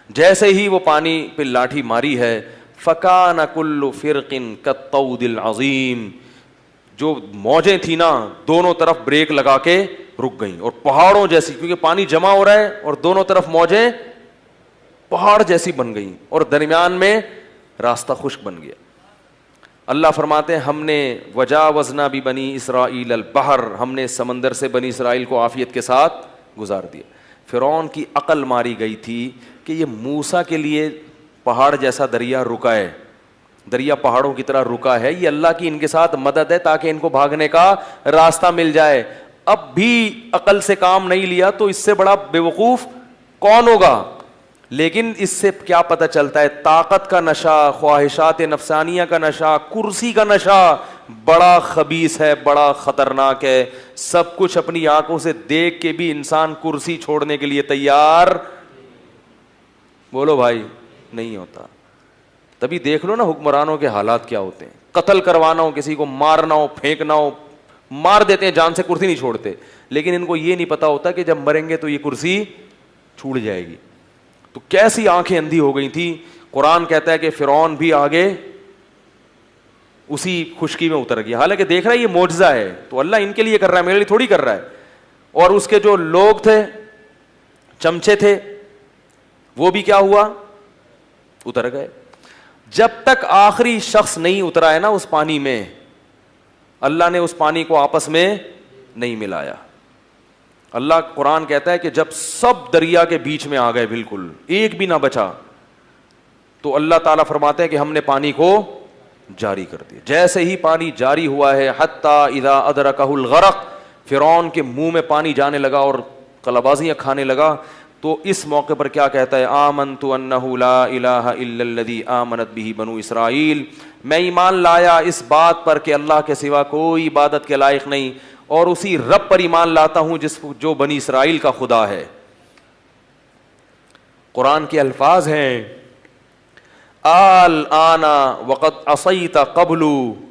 جیسے ہی وہ پانی پہ لاٹھی ماری ہے فکان کل فرق کالطود العظیم، جو موجیں تھیں نا دونوں طرف بریک لگا کے رک گئیں، اور پہاڑوں جیسی، کیونکہ پانی جمع ہو رہا ہے اور دونوں طرف موجیں پہاڑ جیسی بن گئیں اور درمیان میں راستہ خشک بن گیا. اللہ فرماتے ہیں ہم نے وجاوزنا ببنی اسرائیل البحر، ہم نے سمندر سے بنی اسرائیل کو عافیت کے ساتھ گزار دیا. فرعون کی عقل ماری گئی تھی کہ یہ موسیٰ کے لیے پہاڑ جیسا دریا رکا ہے، دریا پہاڑوں کی طرح رکا ہے، یہ اللہ کی ان کے ساتھ مدد ہے تاکہ ان کو بھاگنے کا راستہ مل جائے. اب بھی عقل سے کام نہیں لیا تو اس سے بڑا بیوقوف کون ہوگا؟ لیکن اس سے کیا پتہ چلتا ہے؟ طاقت کا نشہ، خواہشات نفسانیہ کا نشہ، کرسی کا نشہ بڑا خبیث ہے، بڑا خطرناک ہے. سب کچھ اپنی آنکھوں سے دیکھ کے بھی انسان کرسی چھوڑنے کے لیے تیار، بولو بھائی، نہیں ہوتا. تبھی دیکھ لو نا حکمرانوں کے حالات کیا ہوتے ہیں. قتل کروانا ہو، کسی کو مارنا ہو، پھینکنا ہو، مار دیتے ہیں جان سے، کرسی نہیں چھوڑتے. لیکن ان کو یہ نہیں پتا ہوتا کہ جب مریں گے تو یہ کرسی چھوٹ جائے گی. تو کیسی آنکھیں اندھی ہو گئی تھی. قرآن کہتا ہے کہ فرعون بھی آگے اسی خشکی میں اتر گیا، حالانکہ دیکھ رہا ہے یہ معجزہ ہے تو اللہ ان کے لیے کر رہا ہے، میرے لیے تھوڑی کر رہا ہے. اور اس کے جو لوگ تھے، چمچے تھے، وہ بھی کیا ہوا؟ اتر گئے. جب تک آخری شخص نہیں اترا ہے نا اس پانی میں، اللہ نے اس پانی کو آپس میں نہیں ملایا. اللہ قرآن کہتا ہے کہ جب سب دریا کے بیچ میں آ گئے، بالکل ایک بھی نہ بچا، تو اللہ تعالیٰ فرماتے ہیں کہ ہم نے پانی کو جاری کر دیا. جیسے ہی پانی جاری ہوا ہے، حتی اذا ادرکہ الغرق، فرعون کے منہ میں پانی جانے لگا اور قلبازیاں کھانے لگا. تو اس موقع پر کیا کہتا ہے؟ آمنت انہ لا الہ الا الذی آمنت بہ بنو اسرائیل، میں ایمان لایا اس بات پر کہ اللہ کے سوا کوئی عبادت کے لائق نہیں، اور اسی رب پر ایمان لاتا ہوں جو بنی اسرائیل کا خدا ہے. قرآن کے الفاظ ہیں الآن وقد عصیت قبل،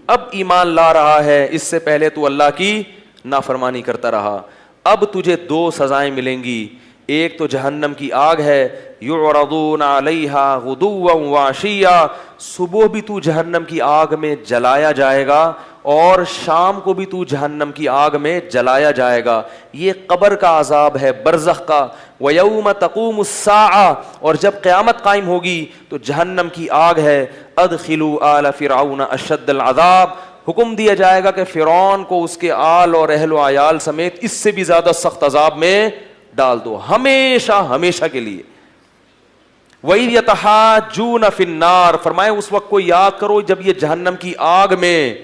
اب ایمان لا رہا ہے، اس سے پہلے تو اللہ کی نافرمانی کرتا رہا. اب تجھے دو سزائیں ملیں گی، ایک تو جہنم کی آگ ہے، یعرضون علیہا غدوا وعشیا، صبح بھی تو جہنم کی آگ میں جلایا جائے گا اور شام کو بھی تو جہنم کی آگ میں جلایا جائے گا. یہ قبر کا عذاب ہے، برزخ کا. وَيَوْمَ تَقُومُ السَّاعَةُ، اور جب قیامت قائم ہوگی تو جہنم کی آگ ہے. أَدْخِلُوا آلَ فِرْعَوْنَ أَشَدَّ الْعَذَابِ، حکم دیا جائے گا کہ فرعون کو اس کے آل اور اہل و عیال سمیت اس سے بھی زیادہ سخت عذاب میں ڈال دو، ہمیشہ ہمیشہ کے لیے. وَإِذْ يَتَحَاجُّونَ فِي النَّارِ، فرمائے اس وقت کو یاد کرو جب یہ جہنم کی آگ میں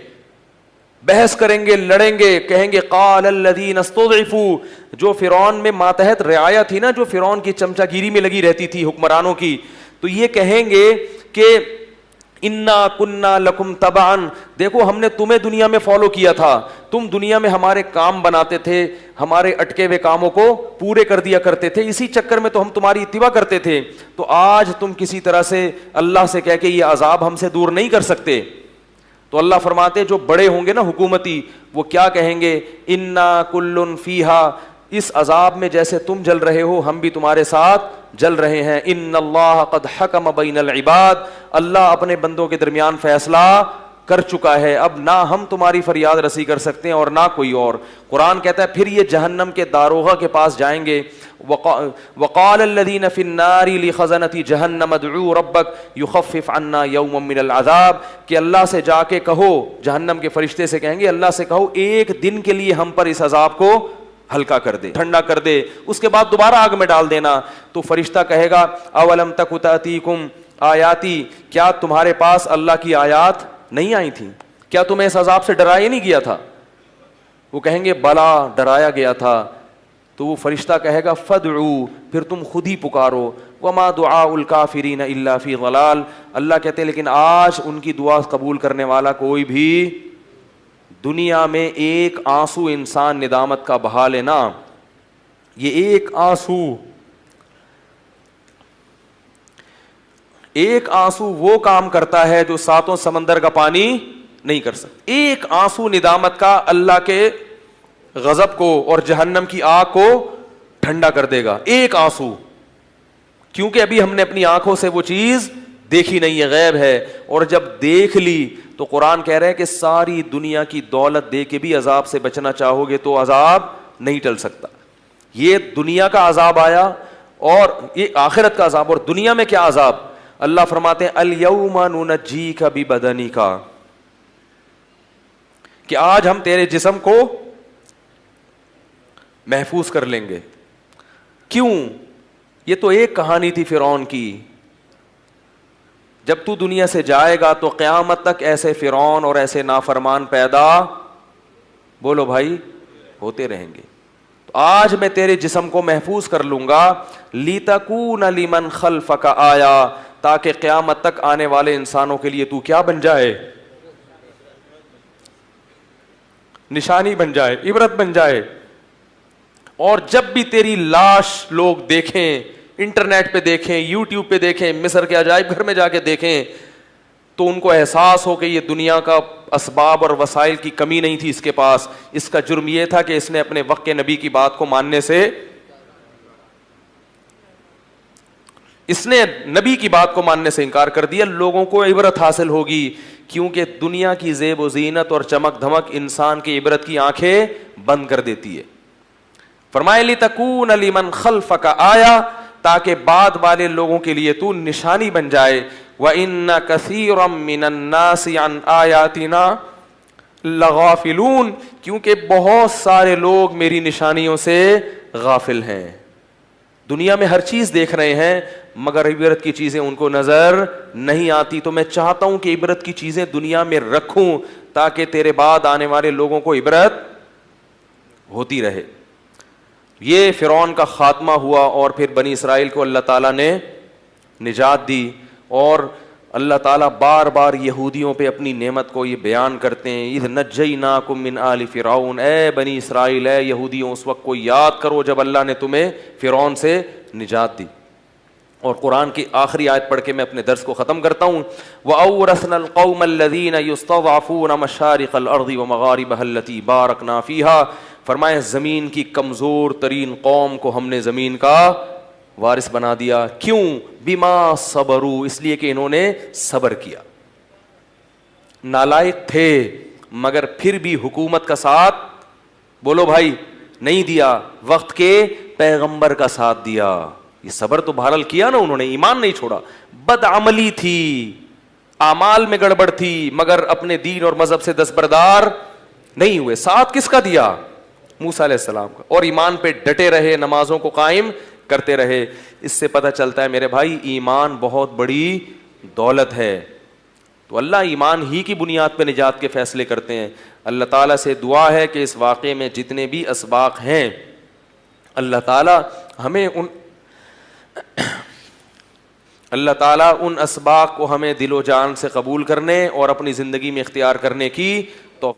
بحث کریں گے، لڑیں گے، کہیں گے قال الذین استضعفوا، جو فرعون میں ماتحت رعایا تھی نا، جو فرعون کی چمچا گیری میں لگی رہتی تھی حکمرانوں کی، تو یہ کہیں گے کہ انا کننا لکم تبعا، دیکھو ہم نے تمہیں دنیا میں فالو کیا تھا، تم دنیا میں ہمارے کام بناتے تھے، ہمارے اٹکے ہوئے کاموں کو پورے کر دیا کرتے تھے، اسی چکر میں تو ہم تمہاری اتباع کرتے تھے. تو آج تم کسی طرح سے اللہ سے کہہ کے یہ عذاب ہم سے دور نہیں کر سکتے. تو اللہ فرماتے جو بڑے ہوں گے نا حکومتی، وہ کیا کہیں گے؟ انا کل فیہا، اس عذاب میں جیسے تم جل رہے ہو ہم بھی تمہارے ساتھ جل رہے ہیں. ان اللہ قد حکم بین العباد، اللہ اپنے بندوں کے درمیان فیصلہ کر چکا ہے، اب نہ ہم تمہاری فریاد رسی کر سکتے ہیں اور نہ کوئی اور. قرآن کہتا ہے پھر یہ جہنم کے داروغہ کے پاس جائیں گے. وقال الذین فی النار لخزنۃ جہنم ادعوا ربک یخفف عنا یوما من العذاب، کہ اللہ سے جا کے کہو، جہنم کے فرشتے سے کہیں گے اللہ سے کہو ایک دن کے لیے ہم پر اس عذاب کو ہلکا کر دے، ٹھنڈا کر دے، اس کے بعد دوبارہ آگ میں ڈال دینا. تو فرشتہ کہے گا اولم تک تأتیکم آیاتی، کیا تمہارے پاس اللہ کی آیات نہیں آئی تھیں؟ کیا تمہیں اس عذاب سے ڈرایا نہیں گیا تھا؟ وہ کہیں گے بلا، ڈرایا گیا تھا. تو وہ فرشتہ کہے گا فدعو، پھر تم خود ہی پکارو. وما دعاء الکافرین الا فی ضلال، اللہ کہتے ہیں لیکن آج ان کی دعا قبول کرنے والا کوئی بھی، دنیا میں ایک آنسو انسان ندامت کا بہا لینا، یہ ایک آنسو وہ کام کرتا ہے جو ساتوں سمندر کا پانی نہیں کر سکتا. ایک آنسو ندامت کا اللہ کے غضب کو اور جہنم کی آگ کو ٹھنڈا کر دے گا. ایک آنسو کیونکہ ابھی ہم نے اپنی آنکھوں سے وہ چیز دیکھی نہیں ہے, غیب ہے. اور جب دیکھ لی تو قرآن کہہ رہا ہے کہ ساری دنیا کی دولت دے کے بھی عذاب سے بچنا چاہو گے تو عذاب نہیں ٹل سکتا. یہ دنیا کا عذاب آیا اور یہ آخرت کا عذاب. اور دنیا میں کیا عذاب؟ اللہ فرماتے ہیں الیوم ننجیک ببدنک, کہ آج ہم تیرے جسم کو محفوظ کر لیں گے. کیوں؟ یہ تو ایک کہانی تھی فرعون کی. جب تو دنیا سے جائے گا تو قیامت تک ایسے فرعون اور ایسے نافرمان پیدا, بولو بھائی, ہوتے رہیں گے. تو آج میں تیرے جسم کو محفوظ کر لوں گا, لِتَكُونَ لِمَنْ خَلْفَكَ آیا, تاکہ قیامت تک آنے والے انسانوں کے لیے تو کیا بن جائے؟ نشانی بن جائے, عبرت بن جائے. اور جب بھی تیری لاش لوگ دیکھیں, انٹرنیٹ پہ دیکھیں, یوٹیوب پہ دیکھیں, مصر کے عجائب گھر میں جا کے دیکھیں, تو ان کو احساس ہو کہ یہ دنیا کا اسباب اور وسائل کی کمی نہیں تھی اس کے پاس. اس کا جرم یہ تھا کہ اس نے اپنے وقت کے نبی کی بات کو ماننے سے, اس نے نبی کی بات کو ماننے سے انکار کر دیا. لوگوں کو عبرت حاصل ہوگی, کیونکہ دنیا کی زیب و زینت اور چمک دھمک انسان کی عبرت کی آنکھیں بند کر دیتی ہے. فرمائے لِتَكُونَ لِمَنْ خَلْفَكَ آیا, تاکہ بعد والے لوگوں کے لیے تو نشانی بن جائے. وَإِنَّ كَثِيرًا مِّنَ النَّاسِ عَنْ آيَاتِنَا لَغَافِلُونَ, کیونکہ بہت سارے لوگ میری نشانیوں سے غافل ہیں. دنیا میں ہر چیز دیکھ رہے ہیں مگر عبرت کی چیزیں ان کو نظر نہیں آتی. تو میں چاہتا ہوں کہ عبرت کی چیزیں دنیا میں رکھوں تاکہ تیرے بعد آنے والے لوگوں کو عبرت ہوتی رہے. یہ فرعون کا خاتمہ ہوا اور پھر بنی اسرائیل کو اللہ تعالیٰ نے نجات دی. اور اللہ تعالیٰ بار بار یہودیوں پہ اپنی نعمت کو یہ بیان کرتے ہیں, اذ نجیناکم من آل فرعون, اے بنی اسرائیل, اے یہودیوں, اس وقت کو یاد کرو جب اللہ نے تمہیں فرعون سے نجات دی. اور قرآن کی آخری آیت پڑھ کے میں اپنے درس کو ختم کرتا ہوں. وَأَوْرَثْنَا الْقَوْمَ الَّذِينَ يُسْتَضْعَفُونَ مَشَارِقَ الْأَرْضِ وَمَغَارِبَهَا الَّتِي بَارَكْنَا فِيهَا, فرمائے زمین کی کمزور ترین قوم کو ہم نے زمین کا وارث بنا دیا. کیوں؟ بما صبروا, اس لیے کہ انہوں نے صبر کیا. نالائق تھے مگر پھر بھی حکومت کا ساتھ, بولو بھائی, نہیں دیا, وقت کے پیغمبر کا ساتھ دیا. یہ صبر تو بہرحال کیا نا انہوں نے, ایمان نہیں چھوڑا. بدعملی تھی, اعمال میں گڑبڑ تھی, مگر اپنے دین اور مذہب سے دستبردار نہیں ہوئے. ساتھ کس کا دیا؟ موسیٰ علیہ السلام کا. اور ایمان پہ ڈٹے رہے, نمازوں کو قائم کرتے رہے. اس سے پتہ چلتا ہے میرے بھائی ایمان بہت بڑی دولت ہے. تو اللہ ایمان ہی کی بنیاد پہ نجات کے فیصلے کرتے ہیں. اللہ تعالیٰ سے دعا ہے کہ اس واقعے میں جتنے بھی اسباق ہیں اللہ تعالیٰ ان اسباق کو ہمیں دل و جان سے قبول کرنے اور اپنی زندگی میں اختیار کرنے کی توفیق